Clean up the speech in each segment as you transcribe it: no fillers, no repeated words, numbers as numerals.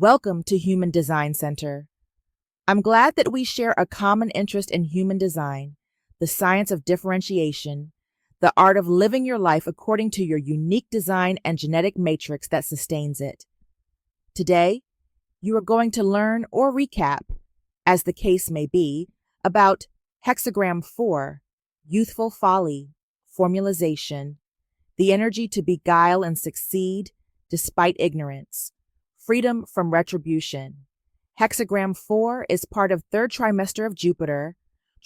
Welcome to Human Design Center. I'm glad that we share a common interest in human design, the science of differentiation, the art of living your life according to your unique design and genetic matrix that sustains it. Today, you are going to learn or recap, as the case may be, about Hexagram 4, Youthfull Folly, Formulization, the energy to beguile and succeed despite ignorance, freedom from retribution. Hexagram 4 is part of third trimester of Jupiter,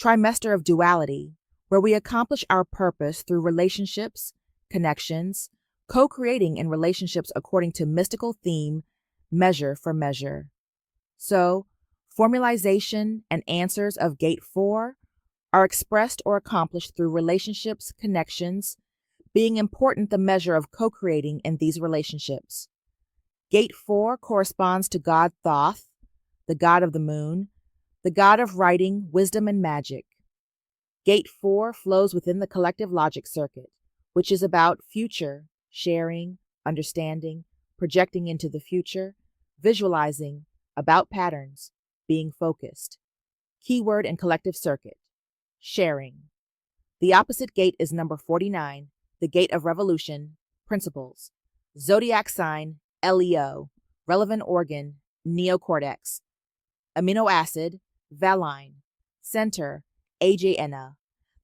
trimester of duality, where we accomplish our purpose through relationships, connections, co-creating in relationships according to mystical theme, measure for measure. So, formalization and answers of Gate 4 are expressed or accomplished through relationships, connections, being important the measure of co-creating in these relationships. Gate 4 corresponds to God Thoth, the god of the moon, the god of writing, wisdom, and magic. Gate 4 flows within the collective logic circuit, which is about future, sharing, understanding, projecting into the future, visualizing, about patterns, being focused. Keyword in collective circuit, sharing. The opposite gate is number 49, the gate of revolution, principles. Zodiac sign, Leo, relevant organ, neocortex. Amino acid, valine. Center, AJNA.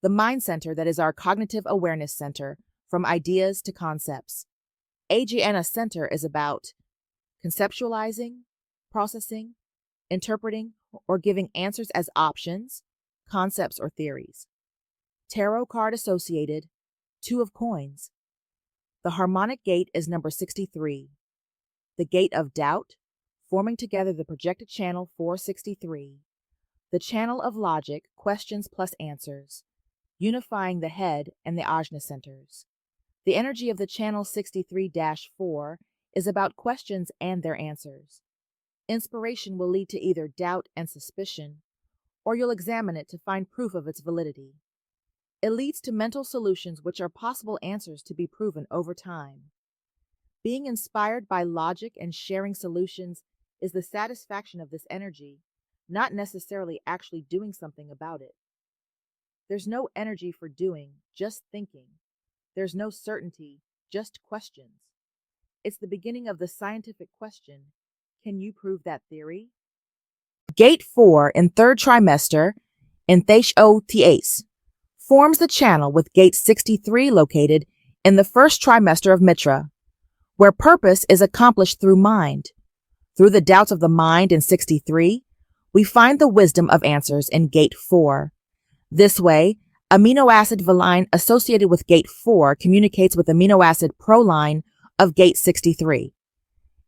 The mind center that is our cognitive awareness center, from ideas to concepts. AJNA center is about conceptualizing, processing, interpreting, or giving answers as options, concepts, or theories. Tarot card associated, 2 of coins. The harmonic gate is number 63. The gate of doubt, forming together the projected channel 463. The channel of logic, questions plus answers, unifying the head and the ajna centers. The energy of the channel 63-4 is about questions and their answers. Inspiration will lead to either doubt and suspicion, or you'll examine it to find proof of its validity. It leads to mental solutions which are possible answers to be proven over time. Being inspired by logic and sharing solutions is the satisfaction of this energy, not necessarily actually doing something about it. There's no energy for doing, just thinking. There's no certainty, just questions. It's the beginning of the scientific question, can you prove that theory? Gate 4 in third trimester, in THOTH, forms the channel with gate 63 located in the first trimester of Mitra, where purpose is accomplished through mind. Through the doubts of the mind in 63, we find the wisdom of answers in Gate 4. This way, amino acid valine associated with Gate 4 communicates with amino acid proline of Gate 63.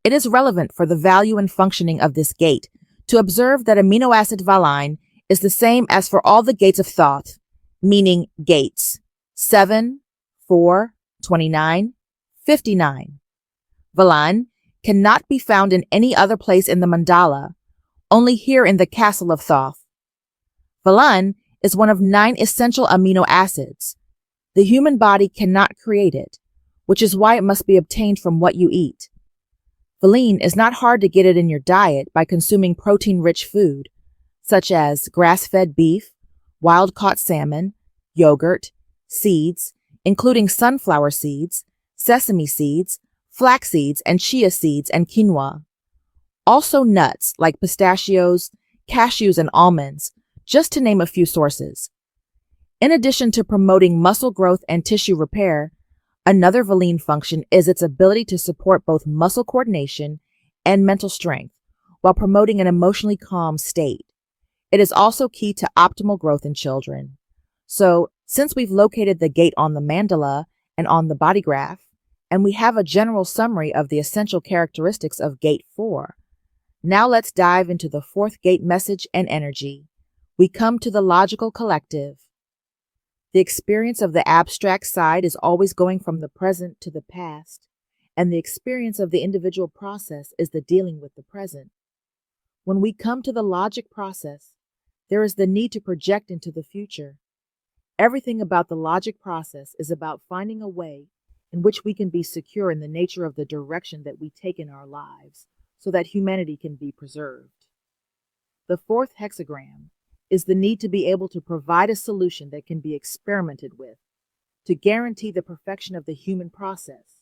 It is relevant for the value and functioning of this gate to observe that amino acid valine is the same as for all the gates of Thoth, meaning gates 7, 4, 29, 59. Valine cannot be found in any other place in the mandala, only here in the castle of Thoth. Valine is one of 9 essential amino acids. The human body cannot create it, which is why it must be obtained from what you eat. Valine is not hard to get it in your diet by consuming protein-rich food, such as grass-fed beef, wild-caught salmon, yogurt, seeds, including sunflower seeds, sesame seeds, flax seeds, and chia seeds and quinoa. Also nuts like pistachios, cashews, and almonds, just to name a few sources. In addition to promoting muscle growth and tissue repair, another valine function is its ability to support both muscle coordination and mental strength while promoting an emotionally calm state. It is also key to optimal growth in children. So, since we've located the gate on the mandala and on the body graph, and we have a general summary of the essential characteristics of Gate 4, now let's dive into the 4th gate message and energy. We come to the logical collective. The experience of the abstract side is always going from the present to the past, and the experience of the individual process is the dealing with the present. When we come to the logic process, there is the need to project into the future. Everything about the logic process is about finding a way in which we can be secure in the nature of the direction that we take in our lives, so that humanity can be preserved. The fourth hexagram is the need to be able to provide a solution that can be experimented with to guarantee the perfection of the human process.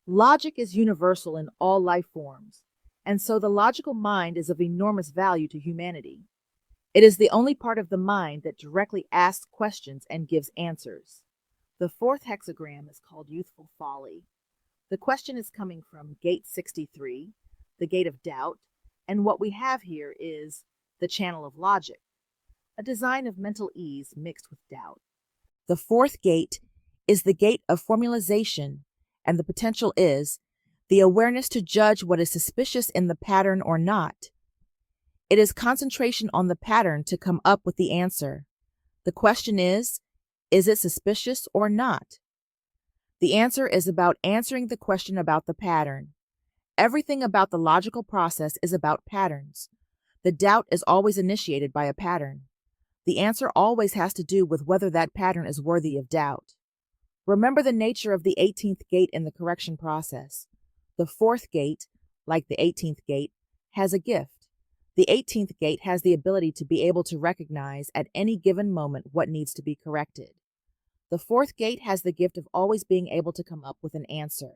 Logic is universal in all life forms, and so the logical mind is of enormous value to humanity. It is the only part of the mind that directly asks questions and gives answers. The fourth hexagram is called Youthfull Folly. The question is coming from gate 63, the gate of doubt, and what we have here is the channel of logic, a design of mental ease mixed with doubt. The fourth gate is the gate of formulization, and the potential is the awareness to judge what is suspicious in the pattern or not. It is concentration on the pattern to come up with the answer. The question is it suspicious or not? The answer is about answering the question about the pattern. Everything about the logical process is about patterns. The doubt is always initiated by a pattern. The answer always has to do with whether that pattern is worthy of doubt. Remember the nature of the 18th gate in the correction process. The fourth gate, like the 18th gate, has a gift. The 18th gate has the ability to be able to recognize at any given moment what needs to be corrected. The fourth gate has the gift of always being able to come up with an answer.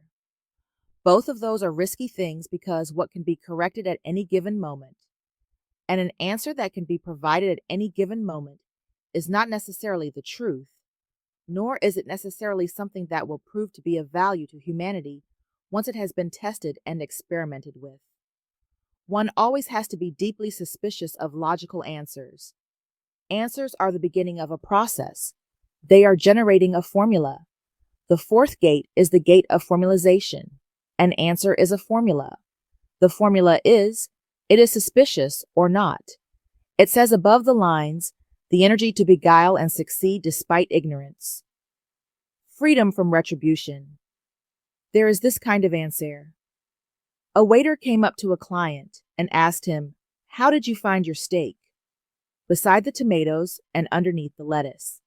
Both of those are risky things because what can be corrected at any given moment, and an answer that can be provided at any given moment, is not necessarily the truth, nor is it necessarily something that will prove to be of value to humanity once it has been tested and experimented with. One always has to be deeply suspicious of logical answers. Answers are the beginning of a process. They are generating a formula. The fourth gate is the gate of formulization. An answer is a formula. The formula is, it is suspicious or not. It says above the lines, the energy to beguile and succeed despite ignorance. Freedom from retribution. There is this kind of answer. A waiter came up to a client and asked him, "How did you find your steak?" Beside the tomatoes and underneath the lettuce.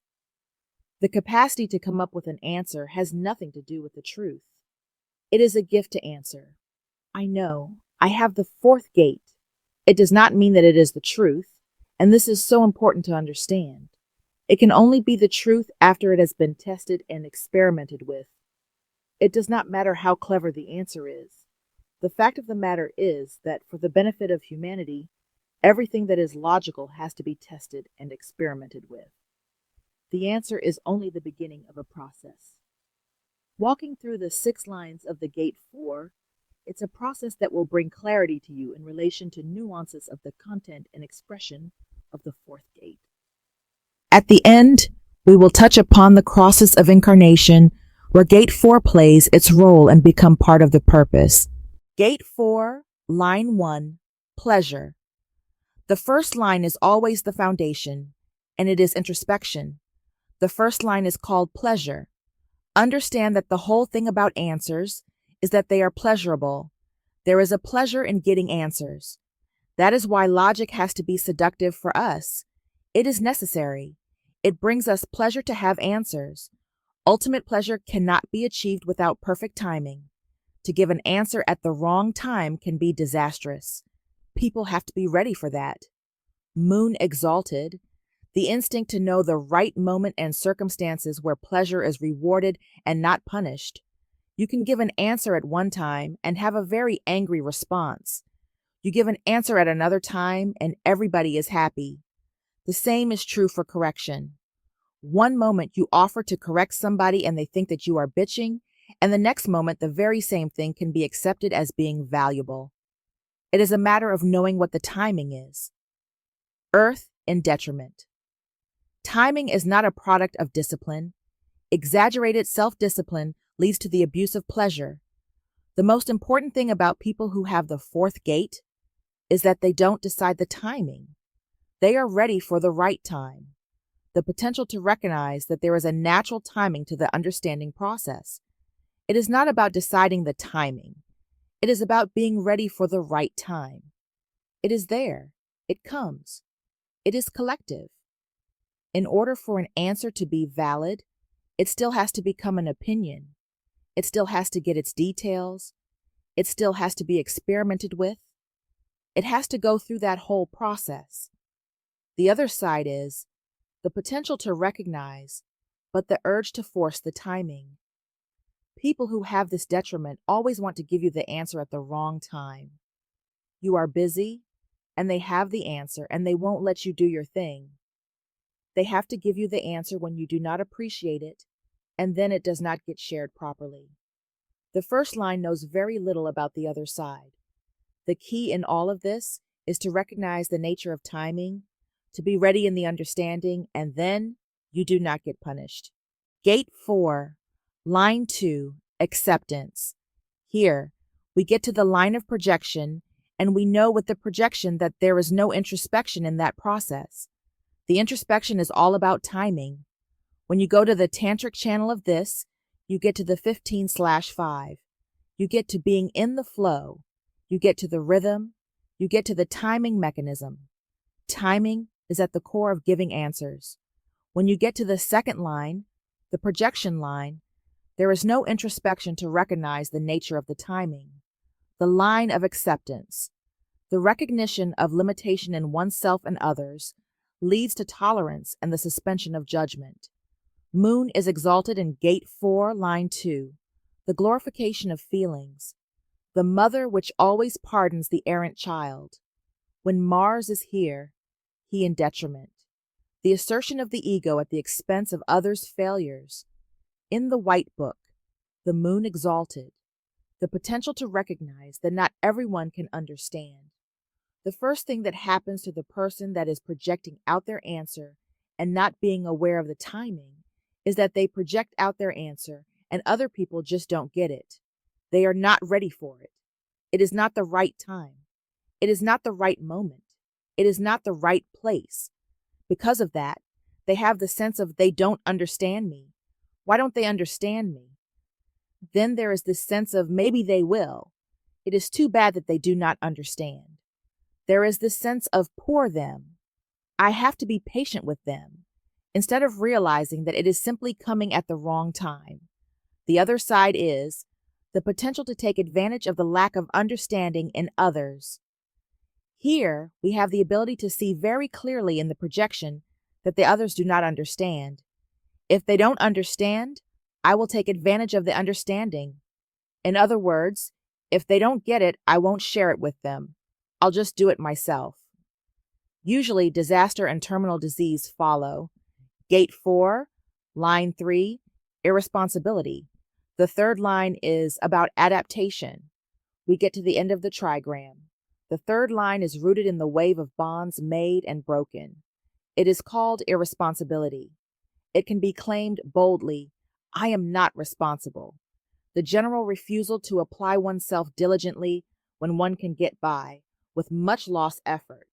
The capacity to come up with an answer has nothing to do with the truth. It is a gift to answer. I know, I have the fourth gate. It does not mean that it is the truth, and this is so important to understand. It can only be the truth after it has been tested and experimented with. It does not matter how clever the answer is. The fact of the matter is that for the benefit of humanity, everything that is logical has to be tested and experimented with. The answer is only the beginning of a process. Walking through the 6 lines of the gate 4, it's a process that will bring clarity to you in relation to nuances of the content and expression of the 4th gate. At the end, we will touch upon the crosses of incarnation, where gate 4 plays its role and become part of the purpose. Gate 4, line 1, pleasure. The first line is always the foundation, and it is introspection. The first line is called pleasure. Understand that the whole thing about answers is that they are pleasurable. There is a pleasure in getting answers. That is why logic has to be seductive for us. It is necessary. It brings us pleasure to have answers. Ultimate pleasure cannot be achieved without perfect timing. To give an answer at the wrong time can be disastrous. People have to be ready for that. Moon exalted, the instinct to know the right moment and circumstances where pleasure is rewarded and not punished. You can give an answer at one time and have a very angry response. You give an answer at another time and everybody is happy. The same is true for correction. One moment you offer to correct somebody and they think that you are bitching, and the next moment the very same thing can be accepted as being valuable. It is a matter of knowing what the timing is. Earth in detriment. Timing is not a product of discipline. Exaggerated self-discipline leads to the abuse of pleasure. The most important thing about people who have the 4th gate is that they don't decide the timing. They are ready for the right time. The potential to recognize that there is a natural timing to the understanding process. It is not about deciding the timing. It is about being ready for the right time. It is there. It comes. It is collective. In order for an answer to be valid, it still has to become an opinion. It still has to get its details. It still has to be experimented with. It has to go through that whole process. The other side is the potential to recognize, but the urge to force the timing. People who have this detriment always want to give you the answer at the wrong time. You are busy, and they have the answer, and they won't let you do your thing. They have to give you the answer when you do not appreciate it, and then it does not get shared properly. The first line knows very little about the other side. The key in all of this is to recognize the nature of timing, to be ready in the understanding, and then you do not get punished. Gate 4, line 2, acceptance. Here, we get to the line of projection, and we know with the projection that there is no introspection in that process. The introspection is all about timing. When you go to the tantric channel of this, you get to the 15/5. You get to being in the flow. You get to the rhythm. You get to the timing mechanism. Timing is at the core of giving answers. When you get to the second line, the projection line, there is no introspection to recognize the nature of the timing. The line of acceptance, the recognition of limitation in oneself and others, leads to tolerance and the suspension of judgment. Moon is exalted in Gate 4, line 2, the glorification of feelings, the mother which always pardons the errant child. When Mars is here, he in detriment. The assertion of the ego at the expense of others' failures. In the White Book, the moon exalted, the potential to recognize that not everyone can understand. The first thing that happens to the person that is projecting out their answer and not being aware of the timing is that they project out their answer and other people just don't get it. They are not ready for it. It is not the right time. It is not the right moment. It is not the right place. Because of that, they have the sense of they don't understand me. Why don't they understand me? Then there is this sense of maybe they will. It is too bad that they do not understand. There is this sense of poor them. I have to be patient with them, instead of realizing that it is simply coming at the wrong time. The other side is the potential to take advantage of the lack of understanding in others. Here, we have the ability to see very clearly in the projection that the others do not understand. If they don't understand, I will take advantage of the understanding. In other words, if they don't get it, I won't share it with them. I'll just do it myself. Usually, disaster and terminal disease follow. Gate 4, line 3, irresponsibility. The third line is about adaptation. We get to the end of the trigram. The third line is rooted in the wave of bonds made and broken. It is called irresponsibility. It can be claimed boldly, I am not responsible. The general refusal to apply oneself diligently when one can get by, with much lost effort.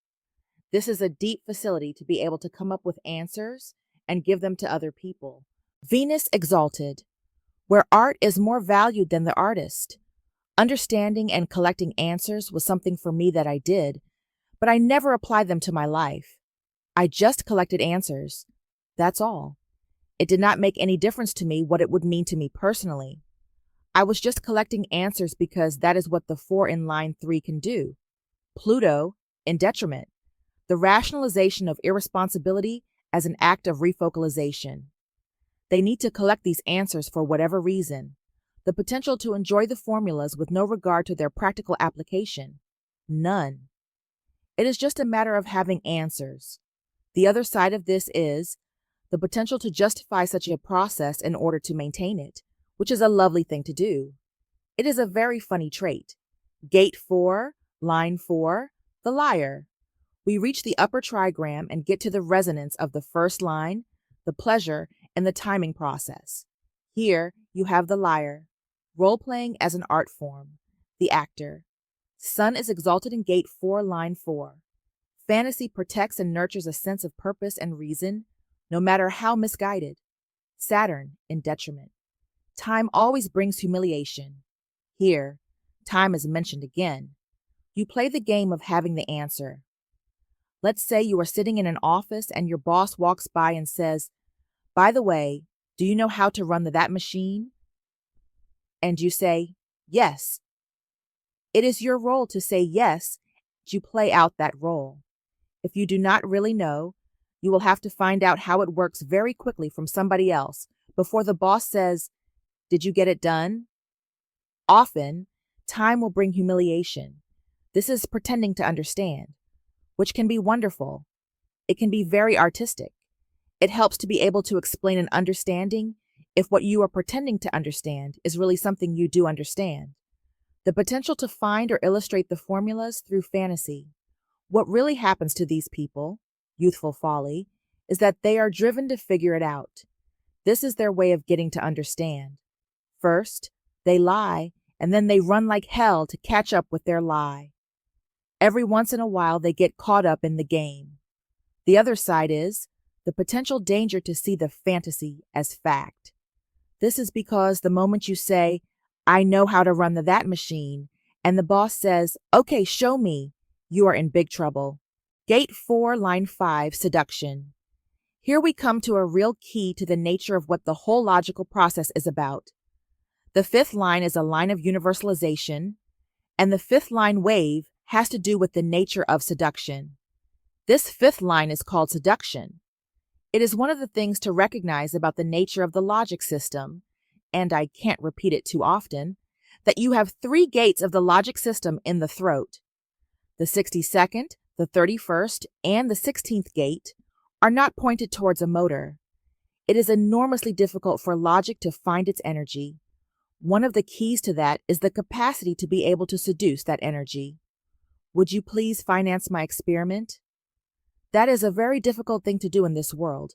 This is a deep facility to be able to come up with answers and give them to other people. Venus exalted, where art is more valued than the artist. Understanding and collecting answers was something for me that I did, but I never applied them to my life. I just collected answers. That's all. It did not make any difference to me what it would mean to me personally. I was just collecting answers because that is what the 4 in line 3 can do. Pluto, in detriment. The rationalization of irresponsibility as an act of refocalization. They need to collect these answers for whatever reason. The potential to enjoy the formulas with no regard to their practical application. None. It is just a matter of having answers. The other side of this is the potential to justify such a process in order to maintain it, which is a lovely thing to do. It is a very funny trait. Gate 4, line 4, the liar. We reach the upper trigram and get to the resonance of the first line, the pleasure, and the timing process. Here you have the liar, role-playing as an art form, the actor. Sun is exalted in Gate 4, line 4. Fantasy protects and nurtures a sense of purpose and reason, no matter how misguided. Saturn in detriment. Time always brings humiliation. Here, time is mentioned again. You play the game of having the answer. Let's say you are sitting in an office and your boss walks by and says, "By the way, do you know how to run that machine?" And you say, "Yes." It is your role to say yes, you play out that role. If you do not really know, you will have to find out how it works very quickly from somebody else before the boss says, "Did you get it done?" Often, time will bring humiliation. This is pretending to understand, which can be wonderful. It can be very artistic. It helps to be able to explain an understanding if what you are pretending to understand is really something you do understand. The potential to find or illustrate the formulas through fantasy. What really happens to these people, youthful folly, is that they are driven to figure it out. This is their way of getting to understand. First, they lie, and then they run like hell to catch up with their lie. Every once in a while, they get caught up in the game. The other side is the potential danger to see the fantasy as fact. This is because the moment you say, "I know how to run that machine," and the boss says, "Okay, show me," you are in big trouble. Gate 4, line 5, seduction. Here we come to a real key to the nature of what the whole logical process is about. The fifth line is a line of universalization, and the fifth line wave has to do with the nature of seduction. This fifth line is called seduction. It is one of the things to recognize about the nature of the logic system, and I can't repeat it too often, that you have 3 gates of the logic system in the throat. The 62nd, the 31st, and the 16th gate are not pointed towards a motor. It is enormously difficult for logic to find its energy. One of the keys to that is the capacity to be able to seduce that energy. Would you please finance my experiment? That is a very difficult thing to do in this world.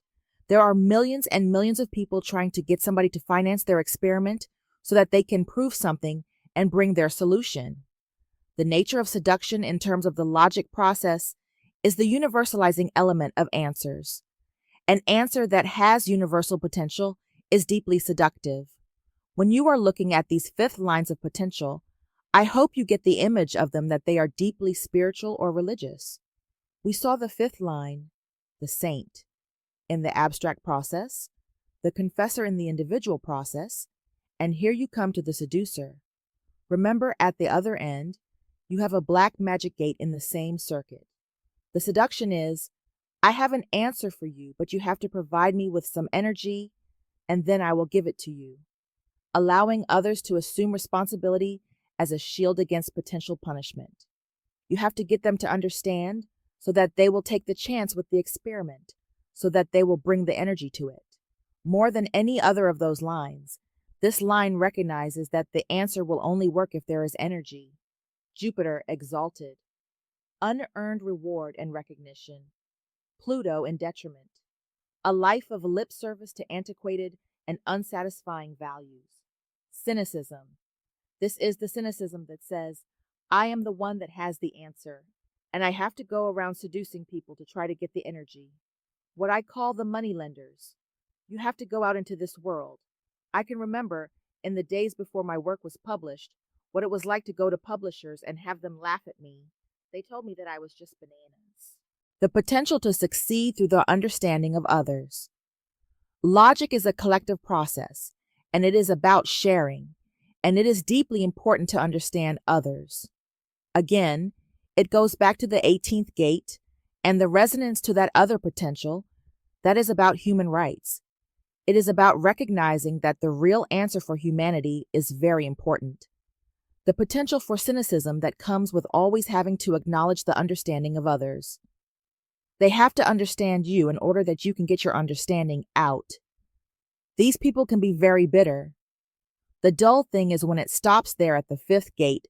There are millions and millions of people trying to get somebody to finance their experiment so that they can prove something and bring their solution. The nature of seduction in terms of the logic process is the universalizing element of answers. An answer that has universal potential is deeply seductive. When you are looking at these 5th lines of potential, I hope you get the image of them that they are deeply spiritual or religious. We saw the 5th line, the saint, in the abstract process, the confessor in the individual process, and here you come to the seducer. Remember, at the other end, you have a black magic gate in the same circuit. The seduction is, I have an answer for you, but you have to provide me with some energy, and then I will give it to you. Allowing others to assume responsibility as a shield against potential punishment. You have to get them to understand so that they will take the chance with the experiment, so that they will bring the energy to it. More than any other of those lines, this line recognizes that the answer will only work if there is energy. Jupiter exalted. Unearned reward and recognition. Pluto in detriment. A life of lip service to antiquated and unsatisfying values. Cynicism. This is the cynicism that says, I am the one that has the answer, and I have to go around seducing people to try to get the energy. What I call the money lenders. You have to go out into this world. I can remember, in the days before my work was published, what it was like to go to publishers and have them laugh at me. They told me that I was just bananas. The potential to succeed through the understanding of others. Logic is a collective process, and it is about sharing, and it is deeply important to understand others. Again, it goes back to the 18th gate and the resonance to that other potential that is about human rights. It is about recognizing that the real answer for humanity is very important. The potential for cynicism that comes with always having to acknowledge the understanding of others. They have to understand you in order that you can get your understanding out. These people can be very bitter. The dull thing is when it stops there at the 5th gate,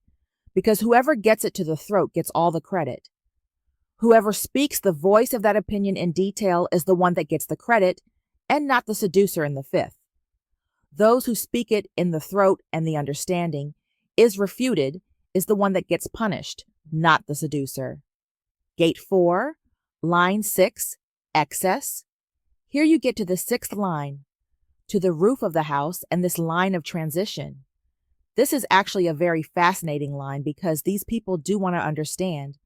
because whoever gets it to the throat gets all the credit. Whoever speaks the voice of that opinion in detail is the one that gets the credit, and not the seducer in the 5th. Those who speak it in the throat and the understanding is refuted is the one that gets punished, not the seducer. Gate 4, line 6, excess. Here you get to the 6th line, to the roof of the house and this line of transition. This is actually a very fascinating line because these people do want to understand.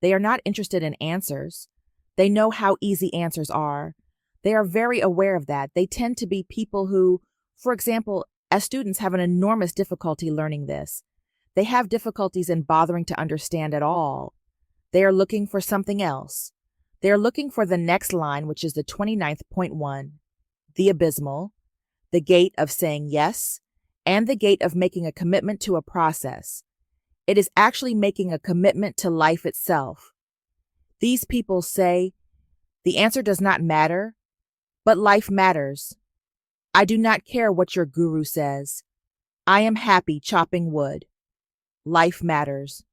They are not interested in answers. They know how easy answers are. They are very aware of that. They tend to be people who, for example, as students have an enormous difficulty learning this. They have difficulties in bothering to understand at all. They are looking for something else. They are looking for the next line, which is the 29th.1, the abysmal, the gate of saying yes, and the gate of making a commitment to a process. It is actually making a commitment to life itself. These people say, the answer does not matter, but life matters. I do not care what your guru says. I am happy chopping wood. Life matters.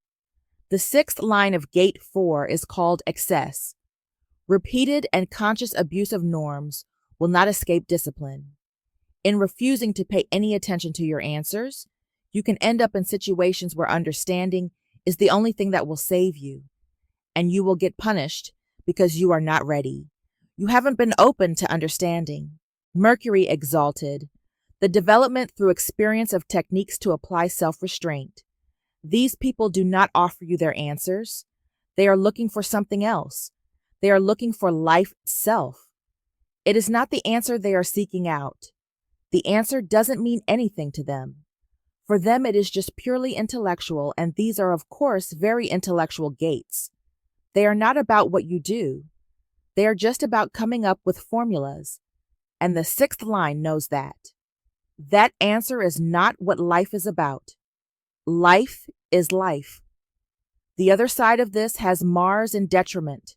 The sixth line of Gate 4 is called excess. Repeated and conscious abuse of norms will not escape discipline. In refusing to pay any attention to your answers, you can end up in situations where understanding is the only thing that will save you, and you will get punished because you are not ready. You haven't been open to understanding. Mercury exalted, the development through experience of techniques to apply self-restraint. These people do not offer you their answers. They are looking for something else. They are looking for life itself. It is not the answer they are seeking out. The answer doesn't mean anything to them. For them, it is just purely intellectual, and these are, of course, very intellectual gates. They are not about what you do. They are just about coming up with formulas. And the sixth line knows that. That answer is not what life is about. Life is life. The other side of this has Mars in detriment,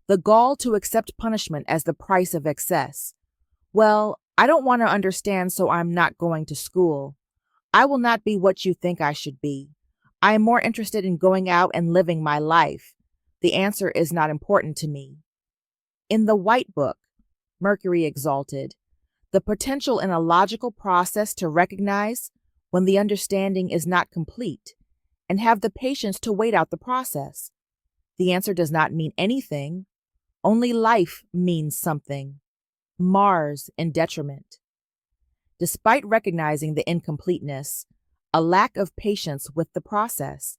the gall to accept punishment as the price of excess. Well, I don't want to understand, so I'm not going to school. I will not be what you think I should be. I am more interested in going out and living my life. The answer is not important to me. In the White Book, Mercury exalted, the potential in a logical process to recognize when the understanding is not complete and have the patience to wait out the process. The answer does not mean anything. Only life means something. Mars in detriment. Despite recognizing the incompleteness, a lack of patience with the process.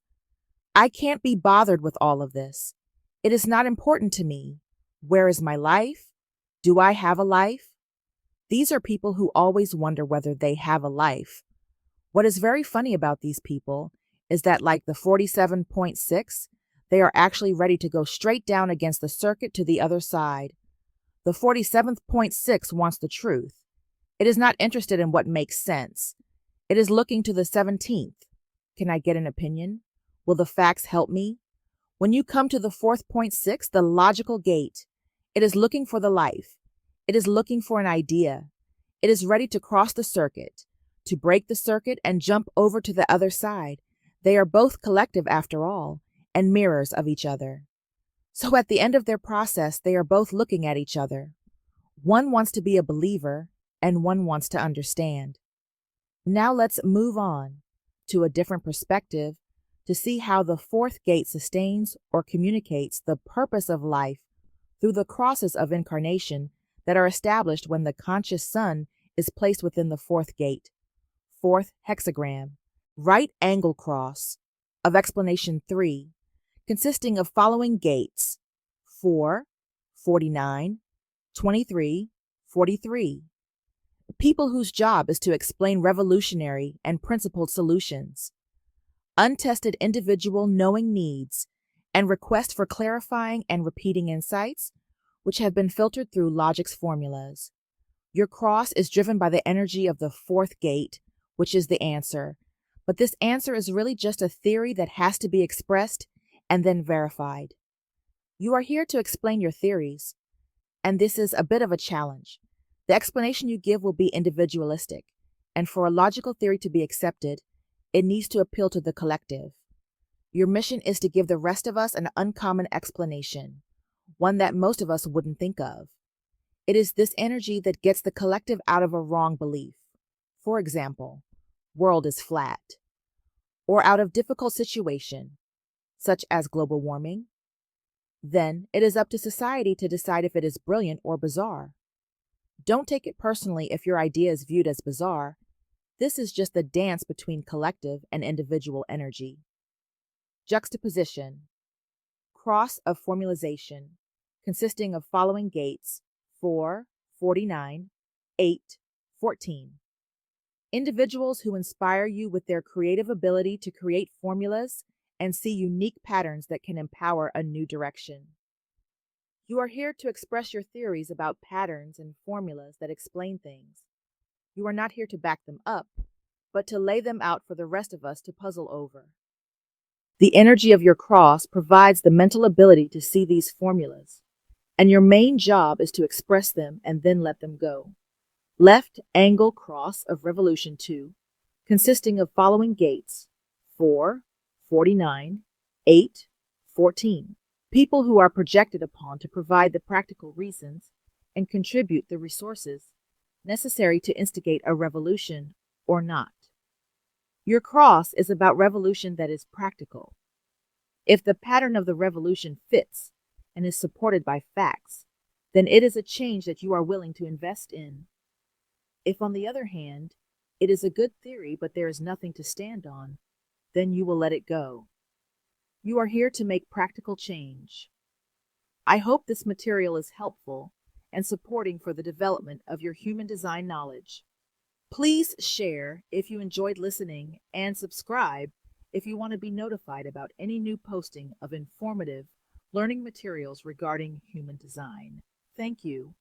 I can't be bothered with all of this. It is not important to me. Where is my life? Do I have a life? These are people who always wonder whether they have a life. What is very funny about these people is that, like the 47.6, they are actually ready to go straight down against the circuit to the other side. The 47.6 wants the truth. It is not interested in what makes sense. It is looking to the 17th. Can I get an opinion? Will the facts help me? When you come to the 4.6, the logical gate, it is looking for the life. It is looking for an idea. It is ready to cross the circuit, to break the circuit and jump over to the other side. They are both collective after all, and mirrors of each other. So at the end of their process, they are both looking at each other. One wants to be a believer, and one wants to understand. Now let's move on to a different perspective to see how the fourth gate sustains or communicates the purpose of life through the crosses of incarnation that are established when the conscious sun is placed within the fourth gate. Fourth hexagram, right angle cross of explanation 3, consisting of following gates: 4, 49, 23, 43. People whose job is to explain revolutionary and principled solutions. Untested individual knowing needs and request for clarifying and repeating insights, which have been filtered through logic's formulas. Your cross is driven by the energy of the fourth gate, which is the answer. But this answer is really just a theory that has to be expressed and then verified. You are here to explain your theories, and this is a bit of a challenge. The explanation you give will be individualistic, and for a logical theory to be accepted, it needs to appeal to the collective. Your mission is to give the rest of us an uncommon explanation, one that most of us wouldn't think of. It is this energy that gets the collective out of a wrong belief. For example, world is flat, or out of difficult situation, such as global warming. Then it is up to society to decide if it is brilliant or bizarre. Don't take it personally if your idea is viewed as bizarre. This is just the dance between collective and individual energy. Juxtaposition. Cross of formulization, consisting of following gates: 4, 49, 8, 14. Individuals who inspire you with their creative ability to create formulas and see unique patterns that can empower a new direction. You are here to express your theories about patterns and formulas that explain things. You are not here to back them up, but to lay them out for the rest of us to puzzle over. The energy of your cross provides the mental ability to see these formulas, and your main job is to express them and then let them go. Left angle cross of revolution 2, consisting of following gates: 4, 49, 8, 14. People who are projected upon to provide the practical reasons and contribute the resources necessary to instigate a revolution or not. Your cross is about revolution that is practical. If the pattern of the revolution fits and is supported by facts, then it is a change that you are willing to invest in. If, on the other hand, it is a good theory but there is nothing to stand on, then you will let it go. You are here to make practical change. I hope this material is helpful and supporting for the development of your human design knowledge. Please share if you enjoyed listening and subscribe if you want to be notified about any new posting of informative learning materials regarding human design. Thank you.